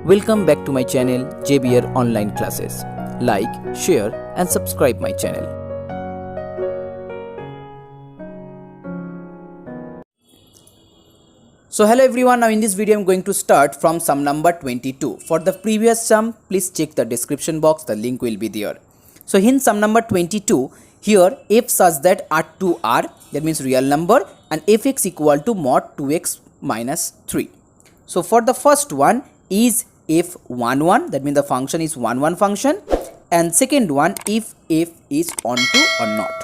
Welcome back to my channel JBR Online Classes. Like, share and subscribe my channel. So hello everyone, now in this video I am going to start from sum number 22. For the previous sum, please check the description box, the link will be there. So in sum number 22, here f such that R2R, that means real number, and fx equal to mod 2x minus 3. So for the first one is f11, that means the function is 1 function, and second one if f is onto or not.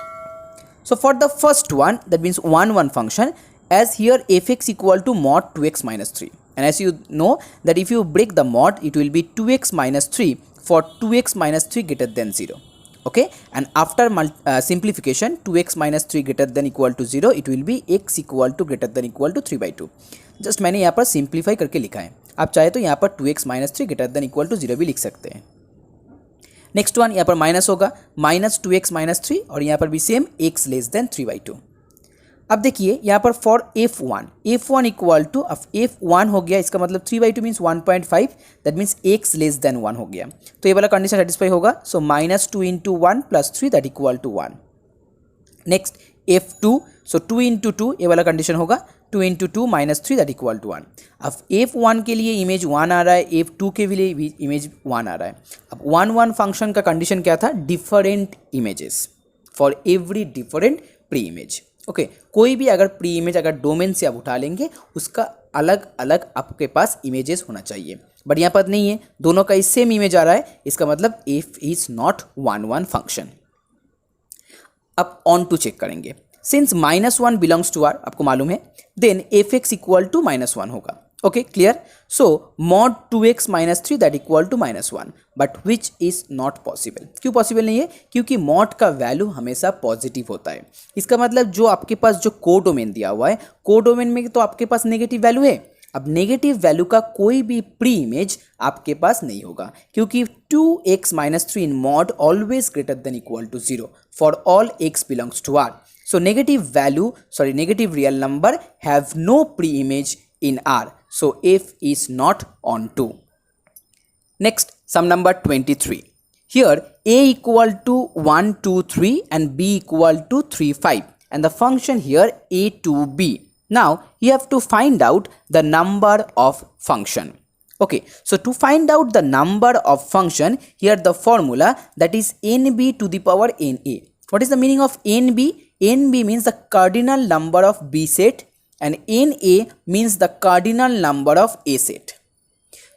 So for the first one, that means 1 function, as here fx equal to mod 2x minus 3, and as you know that if you break the mod, it will be 2x minus 3 for 2x minus 3 greater than 0. Okay, and after simplification, 2x minus 3 greater than equal to 0, it will be x equal to greater than equal to 3/2. Just मैंने यहाँ पर simplify करके लिखा है, आप चाहे तो यहाँ पर 2x minus 3 greater than equal to 0 भी लिख सकते हैं. नेक्स्ट वन यहाँ पर माइनस होगा, माइनस 2x माइनस 3, और यहाँ पर भी सेम x लेस देन 3/2. अब देखिए यहाँ पर फॉर f1 इक्वल टू, अब f1 हो गया, इसका मतलब 3/2 means 1.5, that means x less than 1 हो गया, तो ये वाला कंडीशन सेटिस्फाई होगा. So minus 2 into 1 plus 3 that equal to 1. Next f2, so 2 into 2 ये वाला कंडीशन होगा, 2 into 2 minus 3 that equal to 1. अब f1 के लिए इमेज 1 आ रहा है, f2 के लिए भी इमेज 1 आ रहा है. अब 1 फंक्शन का कंडीशन क्या था? Different images for every different pre image. Okay, कोई भी अगर प्री इमेज अगर डोमेन से आप उठा लेंगे, उसका अलग अलग आपके पास इमेजेस होना चाहिए, बट यहाँ पर नहीं है, दोनों का सेम इमेज आ रहा है, इसका मतलब f इज नॉट 1 फंक्शन. अब ऑन टू चेक करेंगे. सिंस -1 बिलोंग्स टू आर, आपको मालूम है, देन fx इक्वल टू -1 होगा. Okay, clear. So mod 2x minus 3 that equal to -1, but which is not possible. क्यों पॉसिबल नहीं है? क्योंकि मॉड का वैल्यू हमेशा पॉजिटिव होता है. इसका मतलब जो आपके पास जो कोडोमेन दिया हुआ है, कोडोमेन में तो आपके पास नेगेटिव वैल्यू है. अब नेगेटिव वैल्यू का कोई भी प्री इमेज आपके पास नहीं होगा, क्योंकि 2x minus 3 in mod always greater than equal to 0 for all x belongs to R. So negative real number have no pre-image in R. So f is not onto. Next, sum number 23. Here a equal to 1, 2, 3 and b equal to 3, 5, and the function here a to b. Now you have to find out the number of function. Okay, so to find out the number of function, here the formula, that is nb to the power na. What is the meaning of nb? nb means the cardinal number of b set and na means the cardinal number of a set.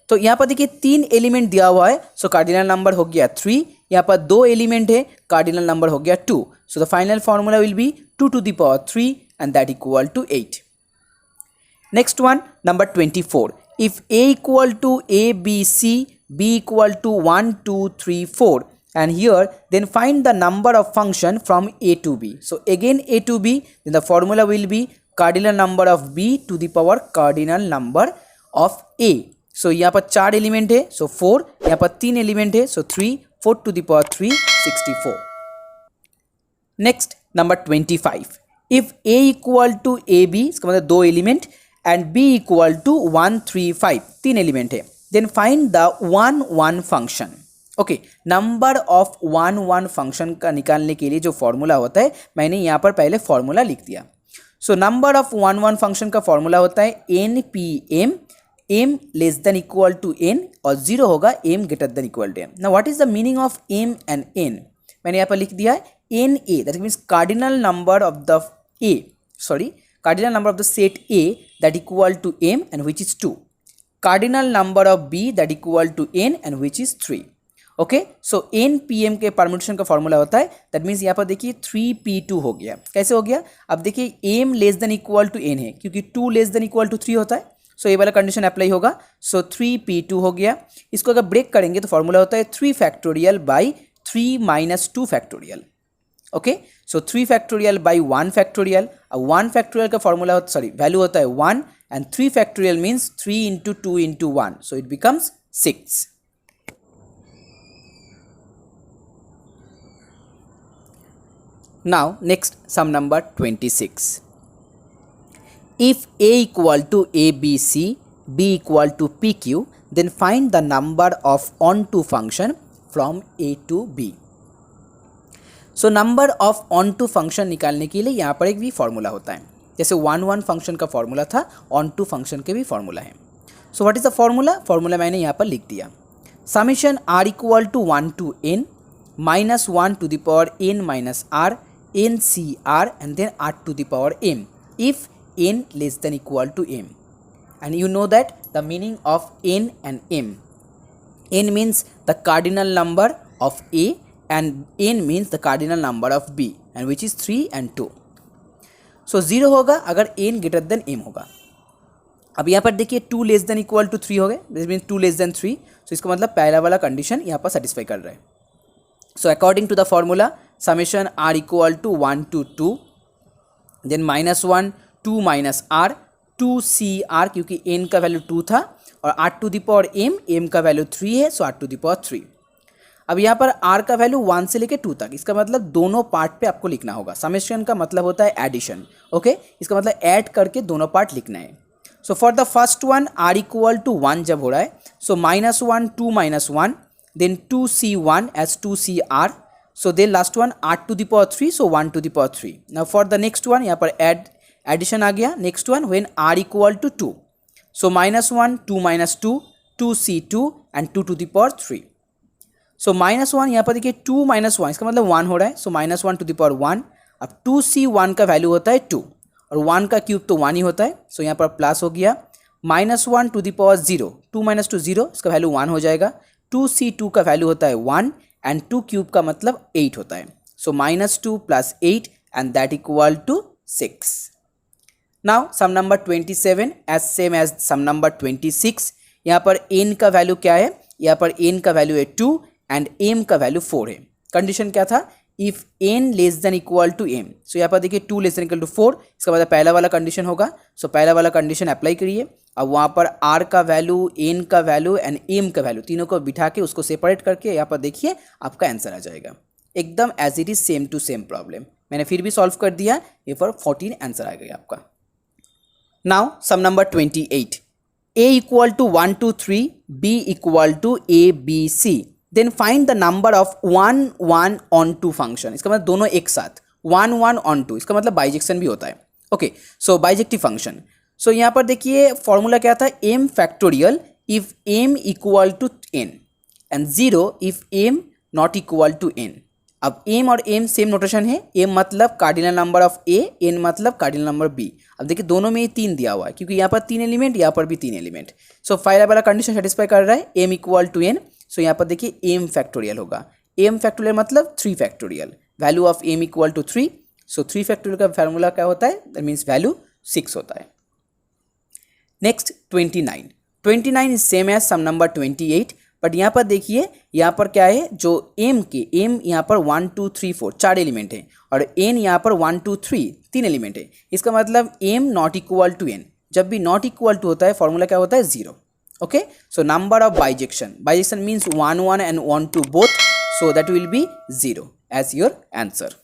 तो यहाँ पर देखिए 3 element दिया हुआ है, सो cardinal number हो गया 3. यहाँ पर 2 एलिमेंट है, कार्डिनल नंबर हो गया 2. So the final formula will be 2 to the power 3 and that equal to 8. Next one, number 24. If a equal to a b c, b equal to 1, 2, 3, 4, and here then find the number of function from a to b. So again a to b, then the formula will be cardinal number of b to the power cardinal number of a. So यहाँ पर 4 element है, so 4, यहाँ पर 3 element है, so 3, 4 to the power 3, 64. Next, number 25. If a equal to ab, इसका मतलब 2 element, and b equal to 1, 3, 5, 3 element है, then find the 1 function. Okay, number of 1 function का निकालने के लिए जो फॉर्मूला होता है, मैंने यहाँ पर पहले फॉर्मूला लिख दिया. सो नंबर ऑफ 1 फंक्शन का फॉर्मूला होता है N P M, M less than equal to N, और 0 होगा M greater than equal to M. Now what is the meaning of M and N? मैंने यहाँ पर लिख दिया है N A, that means cardinal number of the cardinal number of the set A that equal to M and which is 2. Cardinal number of B that equal to N and which is 3. Okay, so N P M के permutation का formula होता है, that means यहाँ पर देखिए 3p2 हो गया. कैसे हो गया? अब देखिए M less than equal to N है, क्योंकि 2 लेस देन इक्वल टू 3 होता है, सो ये वाला कंडीशन अप्लाई होगा. सो 3p2 हो गया. इसको अगर ब्रेक करेंगे तो फॉर्मूला होता है 3 factorial by 3 minus 2 factorial. Okay, so 3 factorial by 1 factorial. अब 1 फैक्टोरियल का फॉर्मूला वैल्यू होता है 1, and 3 factorial means 3 into 2 into 1, so it becomes 6. Now next, sum number 26. If a equal to abc, b equal to pq, then find the number of onto function from A to B. So number of onto function निकालने के लिए यहाँ पर एक भी formula होता है, जैसे 1 फंक्शन का फॉर्मूला था, ऑन टू फंक्शन के भी फॉर्मूला है। So what is the formula? Formula मैंने यहाँ पर लिख दिया, summation r equal to 1 to n minus 1 to the power n minus r n c r and then r to the power m if n less than equal to m. And you know that the meaning of n and m. n means the cardinal number of a and n means the cardinal number of b and which is 3 and 2. So 0 होगा अगर n greater than m होगा। अब यहाँ पर देखिए 2 less than equal to 3 हो गए, this means 2 less than 3। सो इसका मतलब पहला वाला कंडीशन यहाँ पर सेटिस्फाई कर रहा है। So according to the formula summation r equal to 1 to 2 then minus 1 2 minus r 2 c r, क्योंकि n का वैल्यू 2 था और r to the power m का वैल्यू 3 है, so r to the power 3। अब यहाँ पर r का वैल्यू 1 से लेकर 2 तक, इसका मतलब दोनों पार्ट पे आपको लिखना होगा। समेशन का मतलब होता है एडिशन, ओके, इसका मतलब ऐड करके दोनों पार्ट लिखना है। So for the first one r equal to 1 जब हो रहा है, so minus 1 2 minus 1 then 2c1 as 2cr, so then last one r to the power 3, so 1 to the power 3। Now for the next one यहाँ पर addition आ गया। Next one when r equal to 2, so minus 1 2 minus 2 2c2 and 2 to the power 3। So minus 1 यहाँ पर देखिए 2 minus 1 इसका मतलब 1 हो रहा है, so minus 1 to the power 1। अब 2c1 का वैल्यू होता है 2 और 1 का क्यूब तो 1 ही होता है, सो यहाँ पर प्लस हो गया। Minus 1 to the power 0, 2 minus 2 0, इसका वैल्यू 1 हो जाएगा। 2c2 का वैल्यू होता है 1 एंड 2 क्यूब का मतलब 8 होता है, so minus 2 plus 8 and that equal to 6। Now some number 27 as same as some number 26। यहाँ पर n का वैल्यू क्या है? यहाँ पर n का वैल्यू है 2 एंड m का वैल्यू 4 है। कंडीशन क्या था? If n less than equal to m। So यहाँ पर देखिए 2 लेस देन इक्वल टू 4, इसका मतलब पहला वाला कंडीशन होगा। सो पहला वाला कंडीशन अप्लाई करिए। अब वहाँ पर r का वैल्यू, n का वैल्यू एंड m का वैल्यू तीनों को बिठा के उसको सेपरेट करके यहाँ पर देखिए आपका आंसर आ जाएगा, एकदम as it is same to same problem. मैंने फिर भी सॉल्व कर दिया, ये पर 14 आंसर आ गया आपका। Now some number 28, a equal to 1 2 3 b equal to a b c then find the number of 1 1 onto function. इसका मतलब दोनों एक साथ 1 1 ऑन टू, इसका मतलब बाइजेक्शन भी होता है। Okay, so bijective function. So यहाँ पर देखिए फॉर्मूला क्या था? m factorial if m equal to n and 0 if m not equal to n। अब m और m सेम नोटेशन है, m मतलब cardinal number of a, n मतलब कार्डिनल नंबर b। अब देखिए दोनों में ये 3 दिया हुआ है, क्योंकि यहाँ पर 3 एलिमेंट, यहाँ पर भी 3 एलिमेंट। सो पहला वाला कंडीशन सेटिस्फाई कर रहा है, m equal to n। So यहाँ पर देखिए m फैक्टोरियल होगा, m फैक्टोरियल मतलब 3 factorial, value of m equal to 3। So 3 factorial का फार्मूला क्या होता है? दैट मीन्स वैल्यू 6 होता है। Next 29 is same as some number 28, but यहाँ पर देखिए यहाँ पर क्या है, जो m यहाँ पर 1 2 3 4 4 एलिमेंट है और n यहाँ पर 1 2 3 3 एलिमेंट है। इसका मतलब m not equal to n। जब भी नॉट इक्वल टू होता है फॉर्मूला क्या होता है? 0। Okay, so number of bijection means 1 1 and 1 2 both, so that will be 0 as your answer.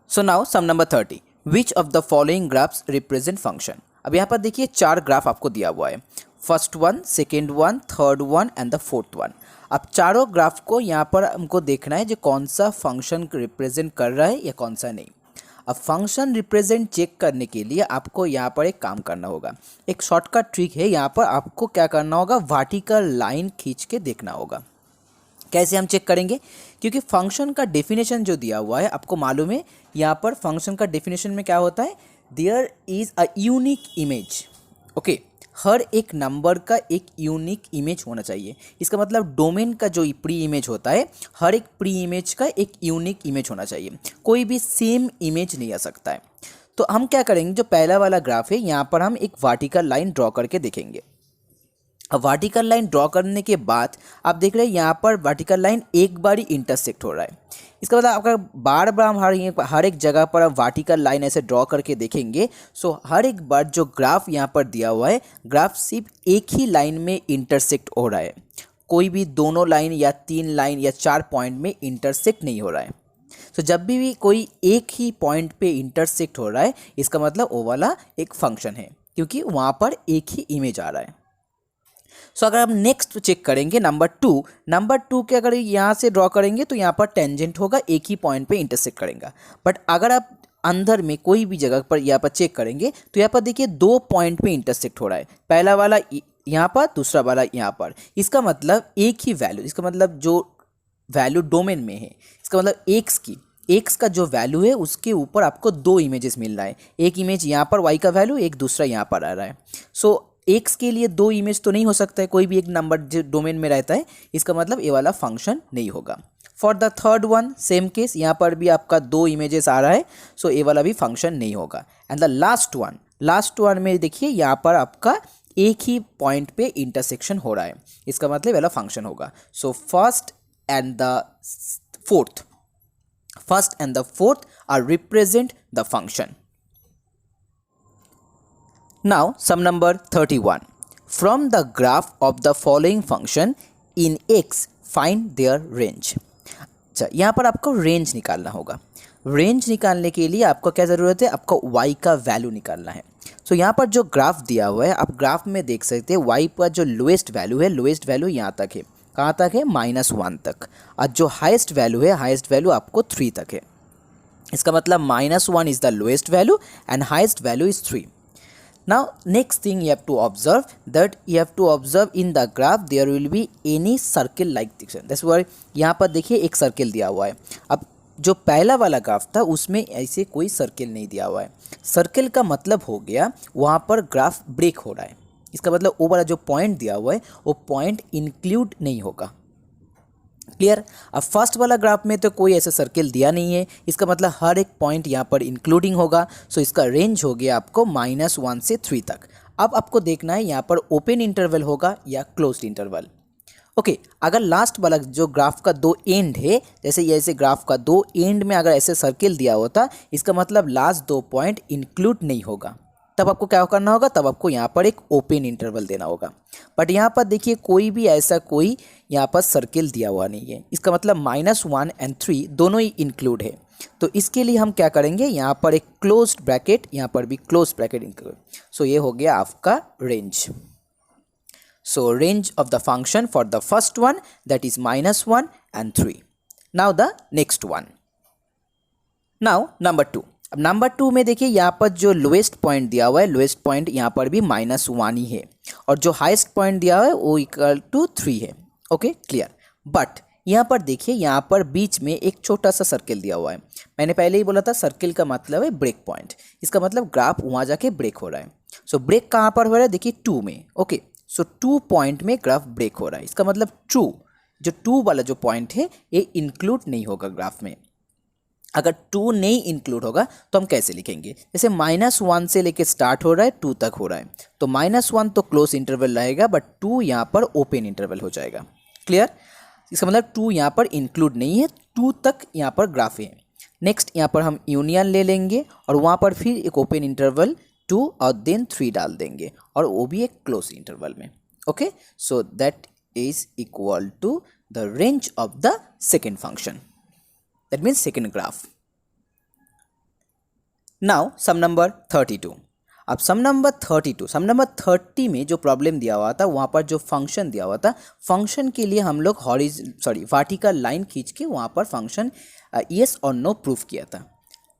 So now some number 30, which of the following graphs represent function. अब यहाँ पर देखिए 4 ग्राफ आपको दिया हुआ है, first one, second one, third one and the fourth one. अब चारों ग्राफ को यहाँ पर हमको देखना है जो कौन सा फंक्शन रिप्रेजेंट कर रहा है या कौन सा नहीं। अब फंक्शन रिप्रेजेंट चेक करने के लिए आपको यहाँ पर एक काम करना होगा, एक शॉर्टकट ट्रिक है। यहाँ पर आपको क्या करना होगा? वर्टिकल लाइन खींच के देखना होगा। कैसे हम चेक करेंगे? क्योंकि फंक्शन का डेफिनेशन जो दिया हुआ है आपको मालूम है, यहाँ पर फंक्शन का डेफिनेशन में क्या होता है? There is a unique image. Okay, हर एक नंबर का एक यूनिक इमेज होना चाहिए। इसका मतलब डोमेन का जो प्री इमेज होता है, हर एक प्री इमेज का एक यूनिक इमेज होना चाहिए, कोई भी सेम इमेज नहीं आ सकता है। तो हम क्या करेंगे, जो पहला वाला ग्राफ है यहाँ पर हम एक वर्टिकल लाइन ड्रॉ करके देखेंगे। अब वर्टिकल लाइन ड्रॉ करने के बाद आप देख रहे हैं यहाँ पर वर्टिकल लाइन एक बार ही इंटरसेक्ट हो रहा है। इसका मतलब आपका बार बार हम हर एक जगह पर आप वर्टिकल लाइन ऐसे ड्रॉ करके देखेंगे, सो हर एक बार जो ग्राफ यहाँ पर दिया हुआ है, ग्राफ सिर्फ एक ही लाइन में इंटरसेक्ट हो रहा है, कोई भी दोनों लाइन या 3 लाइन या 4 पॉइंट में इंटरसेक्ट नहीं हो रहा है। तो जब भी कोई एक ही पॉइंट पे इंटरसेक्ट हो रहा है, इसका मतलब वो वाला एक फंक्शन है, क्योंकि वहाँ पर एक ही इमेज आ रहा है। सो अगर हम नेक्स्ट चेक करेंगे नंबर टू के अगर यहाँ से ड्रॉ करेंगे तो यहाँ पर टेंजेंट होगा, एक ही पॉइंट पे इंटरसेक्ट करेगा। बट अगर आप अंदर में कोई भी जगह पर यहाँ पर चेक करेंगे तो यहाँ पर देखिए दो पॉइंट पे इंटरसेक्ट हो रहा है, पहला वाला यहाँ पर, दूसरा वाला यहाँ पर। इसका मतलब एक ही वैल्यू, इसका मतलब जो वैल्यू डोमेन में है, इसका मतलब एक्स का जो वैल्यू है उसके ऊपर आपको दो इमेजेस मिल रहा है। एक इमेज यहाँ पर वाई का वैल्यू, एक दूसरा यहाँ पर आ रहा है। सो एक्स के लिए दो इमेज तो नहीं हो सकता है, कोई भी एक नंबर जो डोमेन में रहता है, इसका मतलब ये वाला फंक्शन नहीं होगा। For the third one same case, यहाँ पर भी आपका दो इमेजेस आ रहा है, सो ये वाला भी फंक्शन नहीं होगा। एंड द लास्ट वन में देखिए यहाँ पर आपका एक ही पॉइंट पे इंटरसेक्शन हो रहा है, इसका मतलब ये वाला फंक्शन होगा। So first and the fourth are represent the function. Now sum number 31. From the graph of the following function in x find their range. अच्छा, यहाँ पर आपको रेंज निकालना होगा। रेंज निकालने के लिए आपको क्या ज़रूरत है, आपको y का वैल्यू निकालना है। सो यहाँ पर जो ग्राफ दिया हुआ है, आप ग्राफ में देख सकते हैं y पर जो लोएस्ट वैल्यू यहाँ तक है, कहाँ तक है, -1 तक। और जो हाईएस्ट वैल्यू आपको 3 तक है। इसका मतलब -1 is the lowest value and highest value is 3. Now next thing you have to observe in the graph there will be any circle like this. That's why यहाँ पर देखिए एक सर्किल दिया हुआ है। अब जो पहला वाला ग्राफ था उसमें ऐसे कोई सर्किल नहीं दिया हुआ है। सर्किल का मतलब हो गया वहाँ पर ग्राफ ब्रेक हो रहा है। इसका मतलब वो वाला जो पॉइंट दिया हुआ है वो पॉइंट इंक्लूड नहीं होगा। क्लियर। अब फर्स्ट वाला ग्राफ में तो कोई ऐसा सर्किल दिया नहीं है, इसका मतलब हर एक पॉइंट यहाँ पर इंक्लूडिंग होगा। सो इसका रेंज हो गया आपको -1 से 3 तक। अब आपको देखना है यहाँ पर ओपन इंटरवल होगा या क्लोज्ड इंटरवल। ओके, अगर लास्ट वाला जो ग्राफ का दो एंड है, जैसे ग्राफ का दो एंड में अगर ऐसे सर्किल दिया होता, इसका मतलब लास्ट दो पॉइंट इंक्लूड नहीं होगा। तब आपको क्या करना होगा, तब आपको यहाँ पर एक ओपन इंटरवल देना होगा। बट यहाँ पर देखिए कोई भी ऐसा कोई यहाँ पर सर्किल दिया हुआ नहीं है, इसका मतलब -1 एंड 3 दोनों ही इंक्लूड है। तो इसके लिए हम क्या करेंगे, यहाँ पर एक क्लोज्ड ब्रैकेट, यहाँ पर भी क्लोज ब्रैकेट इंक्लूड। सो ये हो गया आपका range. So range of the function for the first one that is -1 and 3. Now the next one. Now number 2। अब नंबर 2 में देखिए यहाँ पर जो लोएस्ट पॉइंट दिया हुआ है, लोएस्ट पॉइंट यहाँ पर भी -1 ही है, और जो हाईएस्ट पॉइंट दिया हुआ है वो इक्वल टू 3 है। Okay, clear. बट यहाँ पर देखिए यहाँ पर बीच में एक छोटा सा सर्किल दिया हुआ है। मैंने पहले ही बोला था सर्किल का मतलब है ब्रेक पॉइंट, इसका मतलब ग्राफ वहाँ जाके ब्रेक हो रहा है। सो ब्रेक कहाँ पर हो रहा है, देखिए 2 में। ओके, सो 2 पॉइंट में ग्राफ ब्रेक हो रहा है, इसका मतलब 2 वाला जो पॉइंट है ये इंक्लूड नहीं होगा ग्राफ में। अगर 2 नहीं इंक्लूड होगा तो हम कैसे लिखेंगे, जैसे -1 से लेके स्टार्ट हो रहा है 2 तक हो रहा है, तो -1 तो क्लोज इंटरवल रहेगा, बट 2 यहाँ पर ओपन इंटरवल हो जाएगा। क्लियर। इसका मतलब 2 यहाँ पर इंक्लूड नहीं है, 2 तक यहाँ पर ग्राफ है। नेक्स्ट यहाँ पर हम यूनियन ले लेंगे और वहाँ पर फिर एक ओपन इंटरवल 2 और देन 3 डाल देंगे, और वो भी एक क्लोज इंटरवल में। ओके, so that is equal to the range of the second function, that means second graph. Now sum number 32. अब सम नंबर 30 में जो प्रॉब्लम दिया हुआ था वहाँ पर जो फंक्शन दिया हुआ था, फंक्शन के लिए हम लोग वर्टिकल लाइन खींच के वहाँ पर फंक्शन येस और नो प्रूफ किया था।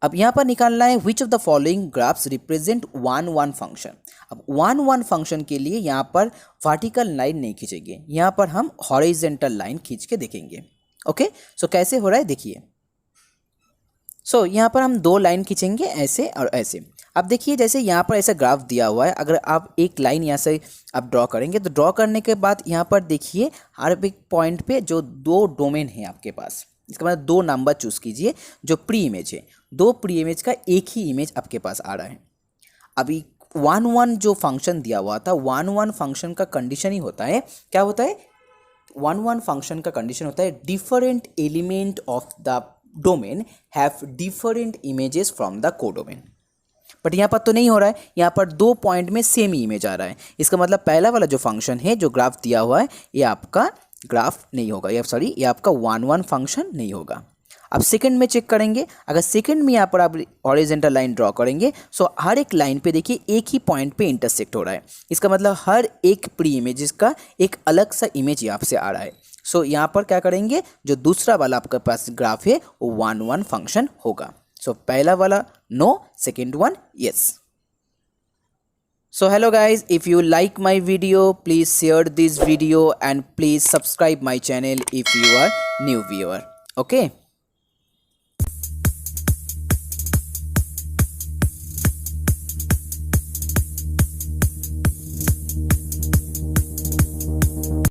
अब यहाँ पर निकालना है विच of the following graphs represent 1 function. अब 1 फंक्शन के लिए यहाँ पर वर्टिकल लाइन नहीं खींचेंगे, यहाँ पर हम हॉरिजॉन्टल लाइन खींच के देखेंगे। ओके, सो कैसे हो रहा है देखिए। सो यहाँ पर हम 2 लाइन खींचेंगे, ऐसे और ऐसे। अब देखिए जैसे यहाँ पर ऐसा ग्राफ दिया हुआ है, अगर आप एक लाइन यहाँ से आप ड्रॉ करेंगे तो ड्रॉ करने के बाद यहाँ पर देखिए हर एक पॉइंट पे जो 2 डोमेन है आपके पास, इसका मतलब 2 नंबर चूज़ कीजिए जो प्री इमेज है, 2 प्री इमेज का एक ही इमेज आपके पास आ रहा है। अभी 1 जो फंक्शन दिया हुआ था, 1 फंक्शन का कंडीशन ही होता है, क्या होता है, 1 फंक्शन का कंडीशन होता है different element of the domain have different images from the codomain. But यहाँ पर तो नहीं हो रहा है, यहाँ पर 2 पॉइंट में सेम ही इमेज आ रहा है, इसका मतलब पहला वाला जो फंक्शन है, जो ग्राफ दिया हुआ है, ये आपका ग्राफ नहीं होगा, ये आपका 1 फंक्शन नहीं होगा। अब सेकंड में चेक करेंगे, अगर सेकंड में यहाँ पर आप हॉरिजॉन्टल लाइन ड्रॉ करेंगे सो हर एक लाइन पे देखिए एक ही पॉइंट पे इंटरसेक्ट हो रहा है, इसका मतलब हर एक प्री इमेजेस का एक अलग सा इमेज यहाँ से आ रहा है। सो यहाँ पर क्या करेंगे, जो दूसरा वाला आपके पास ग्राफ है वो 1 1 फंक्शन होगा। सो पहला वाला no, second one yes. So hello guys, if you like my video, please share this video and please subscribe my channel if you are new viewer. Okay.